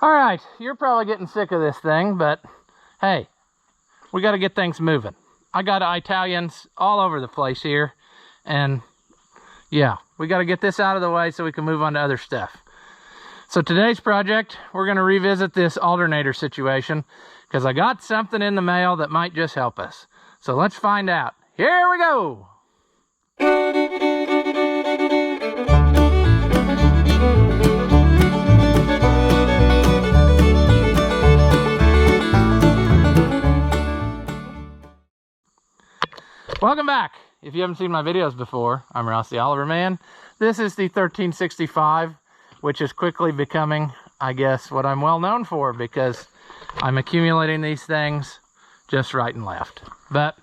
All right, you're probably getting sick of this thing, but hey, we got to get things moving. I got Italians all over the place here, and yeah, we got to get this out of the way so we can move on to other stuff. So today's project, we're going to revisit this alternator situation because I got something in the mail that might just help us. So let's find out. Here we go. Welcome back. If you haven't seen my videos before, I'm Ross the Oliver Man. This is the 1365, which is quickly becoming, I guess, what I'm well known for because I'm accumulating these things just right and left. But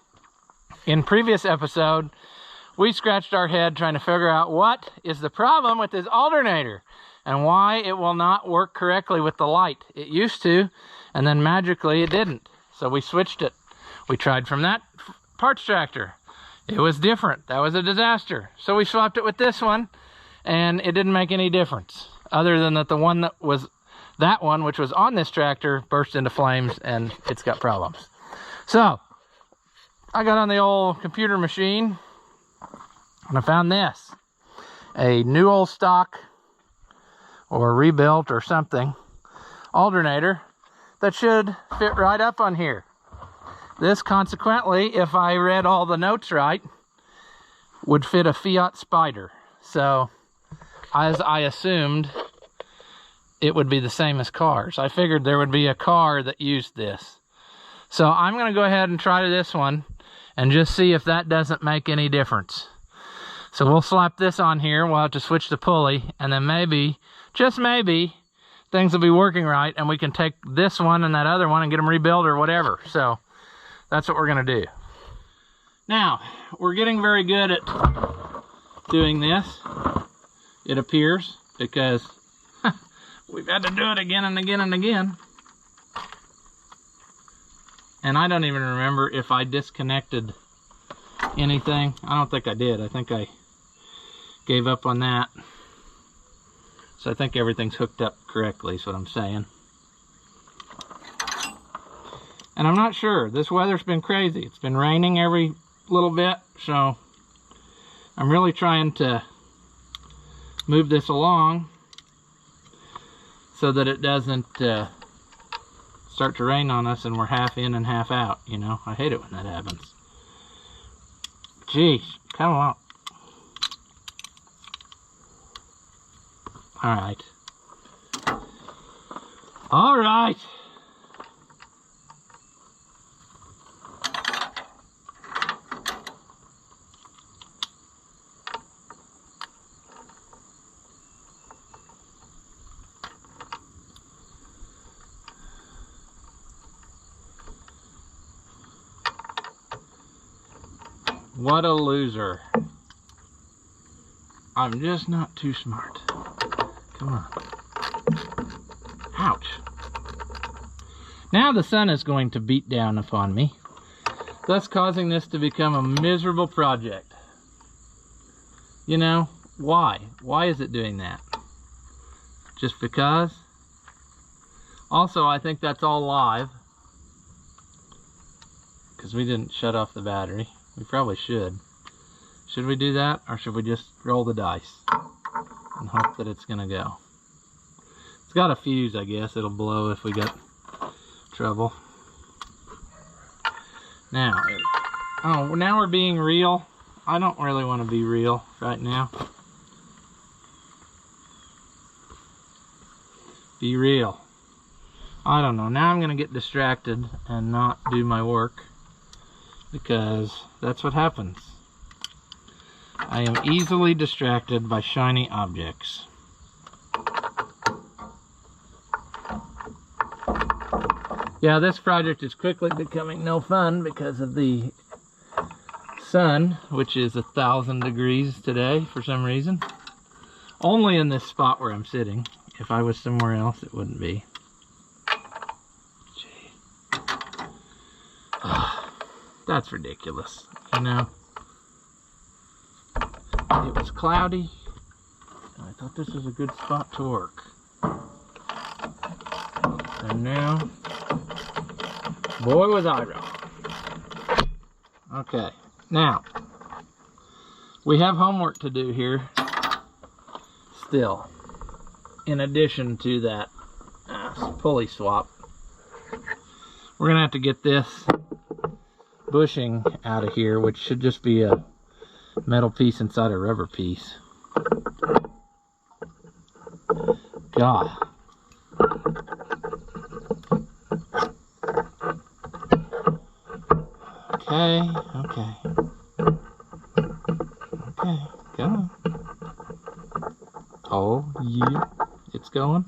in previous episode, we scratched our head trying to figure out what is the problem with this alternator and why it will not work correctly with the light. It used to, and then magically it didn't. So we switched it. We tried from that parts tractor. It was different. That was a disaster. So we swapped it with this one, and it didn't make any difference other than that the one that was that one, which was on this tractor, burst into flames and it's got problems. So I got on the old computer machine and I found this, a new old stock or rebuilt or something alternator that should fit right up on here. This, consequently, if I read all the notes right, would fit a Fiat Spider. So, as I assumed, it would be the same as cars. I figured there would be a car that used this. So, I'm going to go ahead and try this one and just see if that doesn't make any difference. So, we'll slap this on here. We'll have to switch the pulley, and then maybe, just maybe, things will be working right, and we can take this one and that other one and get them rebuilt or whatever. So, that's what we're going to do. Now, we're getting very good at doing this, it appears, because we've had to do it again and again and again. And I don't even remember if I disconnected anything. I don't think I did. I think I gave up on that. So I think everything's hooked up correctly, is what I'm saying. And I'm not sure. This weather's been crazy. It's been raining every little bit, so I'm really trying to move this along so that it doesn't start to rain on us and we're half in and half out, you know. I hate it when that happens. Jeez, come on. Alright. Alright. What a loser. I'm just not too smart. Come on. Ouch. Now the sun is going to beat down upon me, thus causing this to become a miserable project. You know, why? Why is it doing that? Just because? Also, I think that's all live, because we didn't shut off the battery. We probably should. Should we do that, or should we just roll the dice and hope that it's gonna go? It's got a fuse, I guess. It'll blow if we get trouble. Now, oh, now we're being real. I don't really want to be real right now. Be real. I don't know. Now I'm gonna get distracted and not do my work, because that's what happens. I am easily distracted by shiny objects. Yeah, this project is quickly becoming no fun because of the sun, which is 1,000 degrees today for some reason. Only in this spot where I'm sitting. If I was somewhere else, it wouldn't be. Gee. That's ridiculous, you know. It was cloudy, and I thought this was a good spot to work. And now, boy was I wrong. Okay, now, we have homework to do here still, in addition to that pulley swap. We're gonna have to get this bushing out of here, which should just be a metal piece inside a rubber piece. God. Okay, okay. Okay, go on. Oh, yeah, it's going.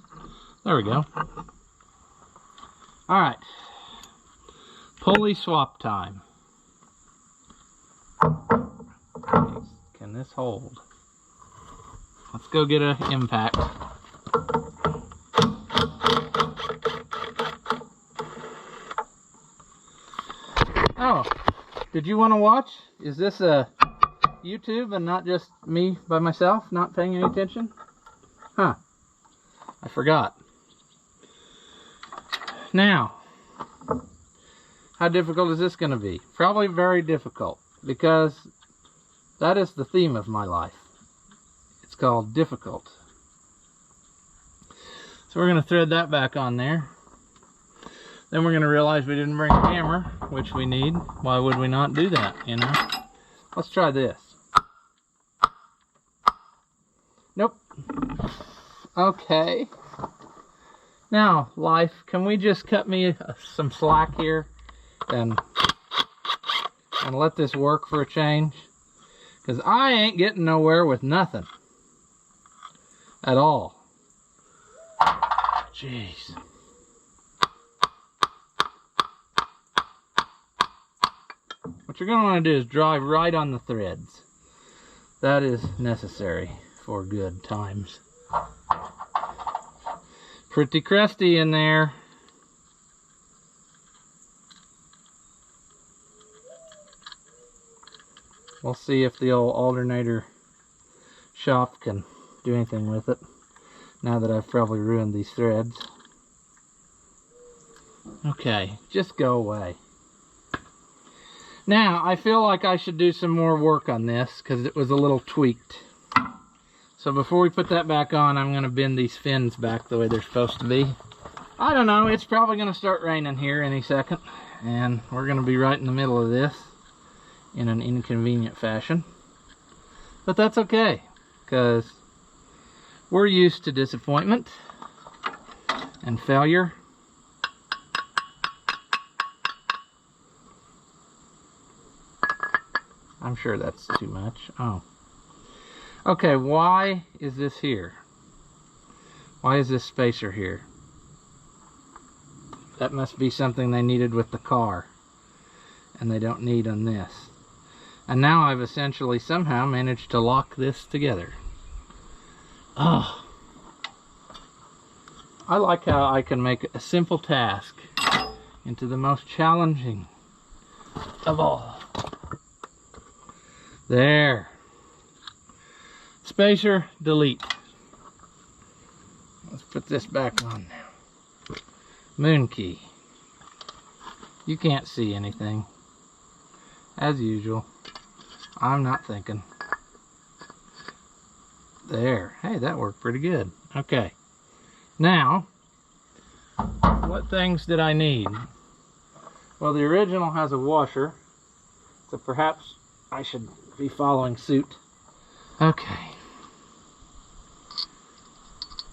There we go. All right, pulley swap time. Can this hold? Let's go get an impact. Oh, did you want to watch? Is this a YouTube and not just me by myself not paying any attention? Huh, I forgot. Now, how difficult is this going to be? Probably very difficult, because that is the theme of my life. It's called difficult. So we're going to thread that back on there. Then we're going to realize we didn't bring a hammer, which we need. Why would we not do that, you know? Let's try this. Nope. Okay. Now, life, can we just cut me some slack here and let this work for a change? Because I ain't getting nowhere with nothing. At all. Jeez. What you're going to want to do is drive right on the threads. That is necessary for good times. Pretty crusty in there. We'll see if the old alternator shop can do anything with it, now that I've probably ruined these threads. Okay, just go away. Now, I feel like I should do some more work on this, because it was a little tweaked. So before we put that back on, I'm going to bend these fins back the way they're supposed to be. I don't know, it's probably going to start raining here any second, and we're going to be right in the middle of this in an inconvenient fashion. But that's okay, because we're used to disappointment and failure. I'm sure that's too much. Oh. Okay, why is this here? Why is this spacer here? That must be something they needed with the car, and they don't need on this. And now I've essentially somehow managed to lock this together. Oh. I like how I can make a simple task into the most challenging of all. There. Spacer, delete. Let's put this back on now. Moon key. You can't see anything. As usual. I'm not thinking. There. Hey, that worked pretty good. Okay. Now, what things did I need? Well, the original has a washer, so perhaps I should be following suit. Okay.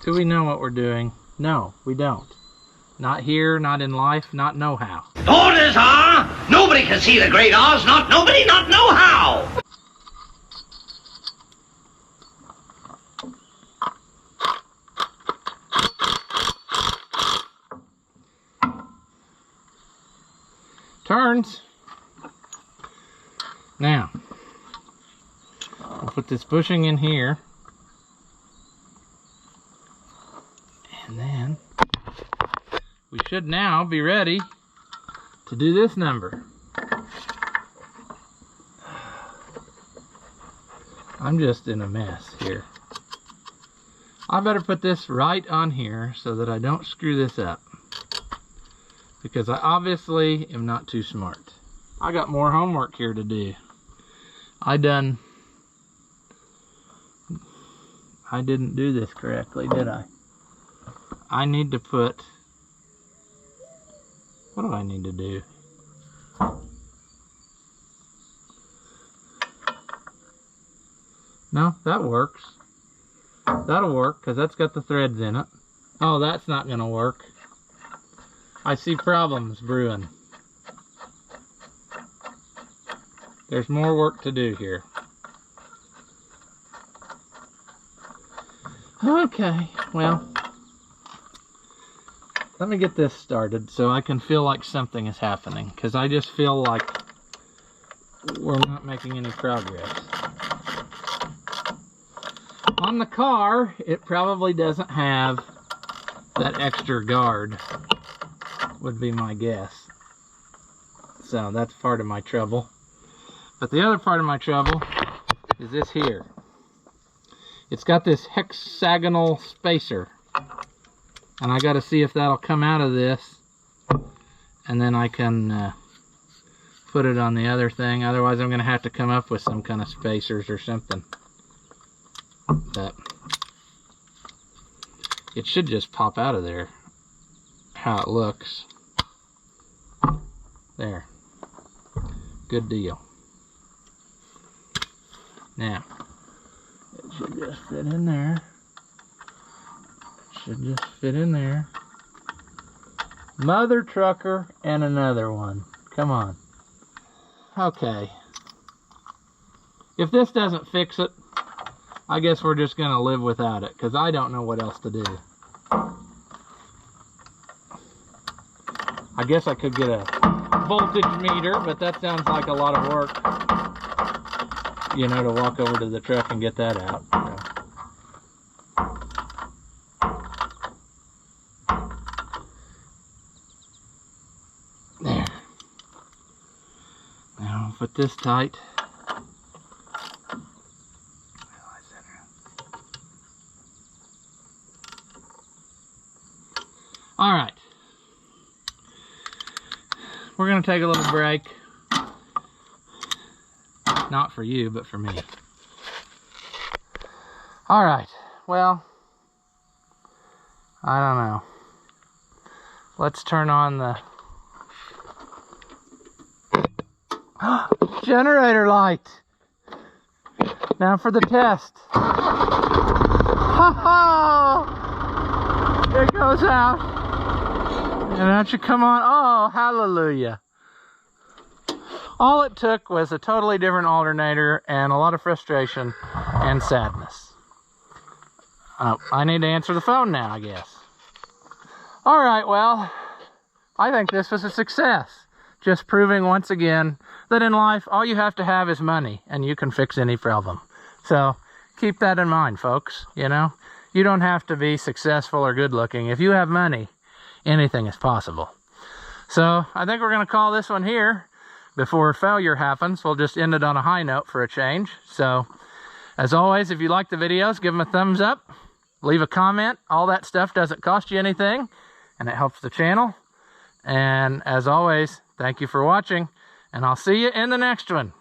Do we know what we're doing? No, we don't. Not here, not in life, not know-how. Orders are, nobody can see the great Oz, not nobody, not know-how. Turns. Now, we'll put this bushing in here. And then we should now be ready to do this number. I'm just in a mess here. I better put this right on here so that I don't screw this up. because I obviously am not too smart. I got more homework here to do. I didn't do this correctly, did I? I need to put, what do I need to do? No, that works. That'll work, because that's got the threads in it. Oh, that's not going to work. I see problems brewing. There's more work to do here. Okay, well, let me get this started so I can feel like something is happening, because I just feel like we're not making any progress. On the car, it probably doesn't have that extra guard, would be my guess. So that's part of my trouble. But the other part of my trouble is this here. It's got this hexagonal spacer. And I got to see if that'll come out of this. And then I can put it on the other thing. Otherwise I'm going to have to come up with some kind of spacers or something. But it should just pop out of there. How it looks. There. Good deal. Now, it should just fit in there. Should just fit in there. Mother trucker and another one. Come on. Okay. If this doesn't fix it, I guess we're just going to live without it, because I don't know what else to do. I guess I could get a voltage meter, but that sounds like a lot of work, you know, to walk over to the truck and get that out. There. Now I'll put this tight. All right. We're going to take a little break. Not for you, but for me. All right. Well, I don't know. Let's turn on the generator light. Now for the test. Ha ha! It goes out. And that should come on. Oh, hallelujah. All it took was a totally different alternator and a lot of frustration and sadness. I need to answer the phone now, I guess. All right, well, I think this was a success. Just proving once again that in life, all you have to have is money and you can fix any problem. So keep that in mind, folks. You know, you don't have to be successful or good looking. If you have money, anything is possible. So I think we're going to call this one here before failure happens. We'll just end it on a high note for a change. So as always, if you like the videos, give them a thumbs up, leave a comment. All that stuff doesn't cost you anything and it helps the channel. And as always, thank you for watching and I'll see you in the next one.